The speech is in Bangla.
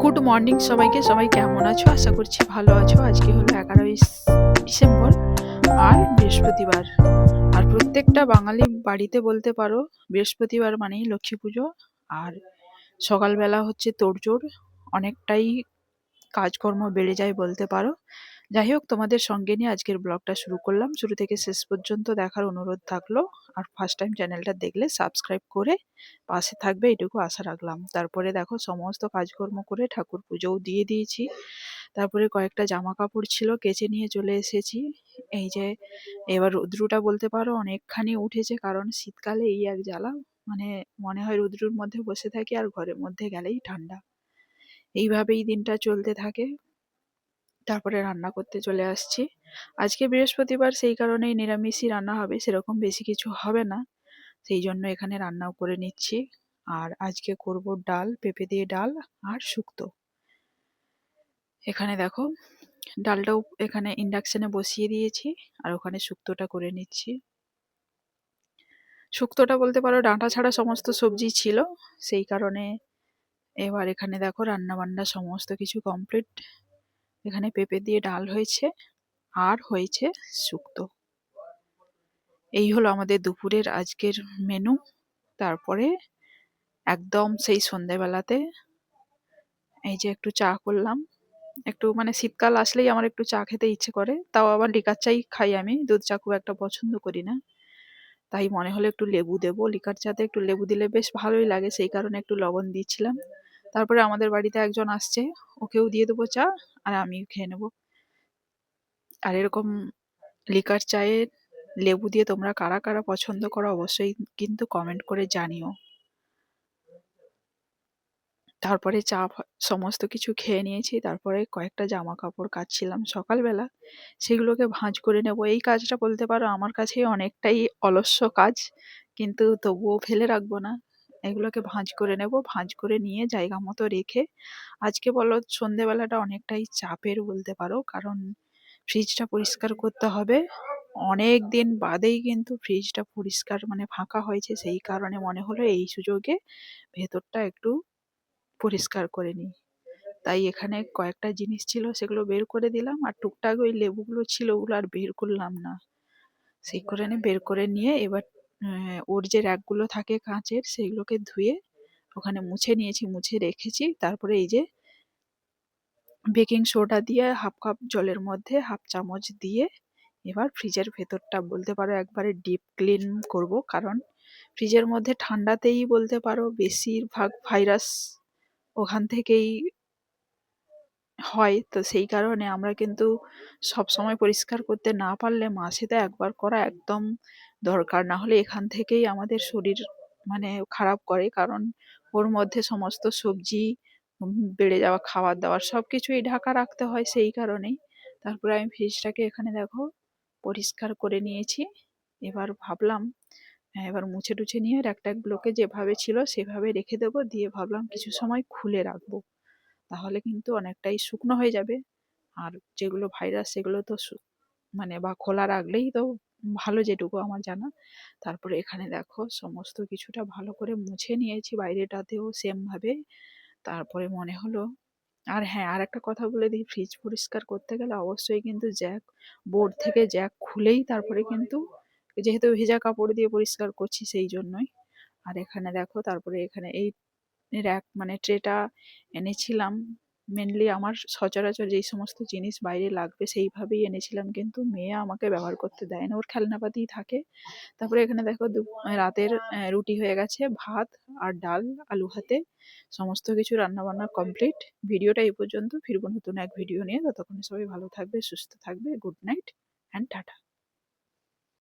গুড মর্নিং সবাইকে। সবাই কেমন আছো? আশা করছি ভালো আছো। আজকে হলো 11ই ডিসেম্বর আর বৃহস্পতিবার। আর প্রত্যেকটা বাঙালি বাড়িতে বলতে পারো বৃহস্পতিবার মানেই লক্ষ্মী পুজো। আর সকালবেলা হচ্ছে তোড়জোড়, অনেকটাই কাজকর্ম বেড়ে যায় বলতে পারো। যাই হোক, তোমাদের সঙ্গে নিয়ে আজকের ব্লগটা শুরু করলাম। শুরু থেকে শেষ পর্যন্ত দেখার অনুরোধ থাকলো। আর ফার্স্ট টাইম চ্যানেলটা দেখলে সাবস্ক্রাইব করে পাশে থাকবে, এটুকু আশা রাখলাম। তারপরে দেখো, সমস্ত কাজকর্ম করে ঠাকুর পুজোও দিয়ে দিয়েছি। তারপরে কয়েকটা জামা কাপড় ছিল, কেচে নিয়ে চলে এসেছি। এই যে এবার রৌদ্রটা বলতে পারো অনেকখানি উঠেছে, কারণ শীতকালে এই এক জ্বালা, মানে মনে হয় রৌদ্রুর মধ্যে বসে থাকি আর ঘরের মধ্যে গেলেই ঠান্ডা। এইভাবেই দিনটা চলতে থাকে। তারপরে রান্না করতে চলে আসছি। আজকে বৃহস্পতিবার, সেই কারণেই নিরামিষই রান্না হবে, সেরকম বেশি কিছু হবে না। সেই জন্য এখানে রান্নাও করে নিচ্ছি। আর আজকে করব ডাল, পেঁপে দিয়ে ডাল আর শুক্তো। এখানে দেখো, ডালটাও এখানে ইন্ডাকশনে বসিয়ে দিয়েছি, আর ওখানে শুক্তোটা করে নিচ্ছি। শুক্তোটা বলতে পারো ডাঁটা ছাড়া সমস্ত সবজি ছিল, সেই কারণে এবার এখানে দেখো রান্না বান্না সমস্ত কিছু কমপ্লিট। এখানে পেঁপে দিয়ে ডাল হয়েছে আর হয়েছে শুক্তো। এই হলো আমাদের দুপুরের আজকের মেনু। তারপরে একদম সেই সন্ধেবেলাতে এই যে একটু চা করলাম। একটু মানে শীতকাল আসলেই আমার একটু চা খেতে ইচ্ছে করে, তাও আবার লিকার চাই খাই আমি, দুধ চা খুব একটা পছন্দ করি না। তাই মনে হলো একটু লেবু দেবো, লিকার চাতে একটু লেবু দিলে বেশ ভালোই লাগে, সেই কারণে একটু লবণ দিচ্ছিলাম। তারপরে আমাদের বাড়িতে একজন আসছে, ওকেও দিয়ে দেবো চা, আর আমিও খেয়ে নেবো। আর এরকম লিকার চায়ে লেবু দিয়ে তোমরা কারা কারা পছন্দ করো অবশ্যই কিন্তু কমেন্ট করে জানিও। তারপরে সমস্ত কিছু খেয়ে নিয়েছি। তারপরে কয়েকটা জামা কাপড় কাচছিলাম সকালবেলা, সেগুলোকে ভাঁজ করে নেব। এই কাজটা বলতে পারো আমার কাছে অনেকটাই অলস্য কাজ, কিন্তু তবুও ফেলে রাখবো না। এগুলোকে ভাঁজ করে নেব, ভাঁজ করে নিয়ে জায়গা মতো রেখে আজকে বলো সন্ধেবেলাটা অনেকটাই চাপের বলতে পারো, কারণ ফ্রিজটা পরিষ্কার করতে হবে। অনেক দিন বাদেই কিন্তু ফ্রিজটা পরিষ্কার মানে ফাঁকা হয়েছে, সেই কারণে মনে হলো এই সুযোগে ভেতরটা একটু পরিষ্কার করে নিই। তাই এখানে কয়েকটা জিনিস ছিল, সেগুলো বের করে দিলাম। আর টুকটাক ওই লেবুগুলো ছিল, ওগুলো আর বের করলাম না। সেই করে বের করে নিয়ে এবার ওর যে র্যাকগুলো থাকে কাঁচের, সেইগুলোকে ধুয়ে ওখানে মুছে নিয়েছি, মুছে রেখেছি। তারপরে এই যে বেকিং সোডা দিয়ে হাফ কাপ জলের মধ্যে হাফ চামচ দিয়ে এবার ফ্রিজের ভেতরটা বলতে পারো একবারে ডিপ ক্লিন করব, কারণ ফ্রিজের মধ্যে ঠান্ডাতেই বলতে পারো বেশিরভাগ ভাইরাস ওখান থেকেই হয়। তো সেই কারণে আমরা কিন্তু সবসময় পরিষ্কার করতে না পারলে মাসেতে একবার করা একদম দরকার, না হলে এখান থেকেই আমাদের শরীর মানে খারাপ করে, কারণ ওর মধ্যে সমস্ত সবজি বেড়ে যাওয়া খাবার দাবার সব কিছুই ঢাকা রাখতে হয়, সেই কারণেই। তারপরে আমি ফ্রিজটাকে এখানে দেখো পরিষ্কার করে নিয়েছি। এবার ভাবলাম এবার মুছে টুছে নিয়ে র্যাকট্যাকগুলোকে যেভাবে ছিল সেভাবে রেখে দেবো, দিয়ে ভাবলাম কিছু সময় খুলে রাখবো, তাহলে কিন্তু অনেকটাই শুকনো হয়ে যাবে। আর যেগুলো ভাইরাস সেগুলো তো মানে বা খোলা রাখলেই তো ভালো, যেটুকু আমার জানা। তারপরে এখানে দেখো সমস্ত কিছুটা ভালো করে মুছে নিয়েছি, বাইরেটাতেও সেম ভাবে। তারপরে মনে হলো, আর হ্যাঁ, আর একটা কথা বলে দিই, ফ্রিজ পরিষ্কার করতে গেলে অবশ্যই কিন্তু জ্যাক বোর্ড থেকে জ্যাক খুলেই তারপরে কিন্তু, যেহেতু ভেজা কাপড় দিয়ে পরিষ্কার করছি সেই জন্যই। আর এখানে দেখো, তারপরে এখানে এই র্যাক মানে ট্রেটা এনেছিলাম। মেনলি আমার সচরাচর যেই সমস্ত জিনিস বাইরে লাগবে সেইভাবেই এনেছিলাম, কিন্তু মেয়ে আমাকে ব্যবহার করতে দেয় না, ওর খেলনাপাতিই থাকে। তারপরে এখানে দেখো রাতের রুটি হয়ে গেছে, ভাত আর ডাল আলু ভাতে সমস্ত কিছু রান্না বান্না কমপ্লিট। ভিডিওটা এই পর্যন্ত, ফিরবো নতুন এক ভিডিও নিয়ে। ততক্ষণ সবাই ভালো থাকবে, সুস্থ থাকবে। Good night and tata.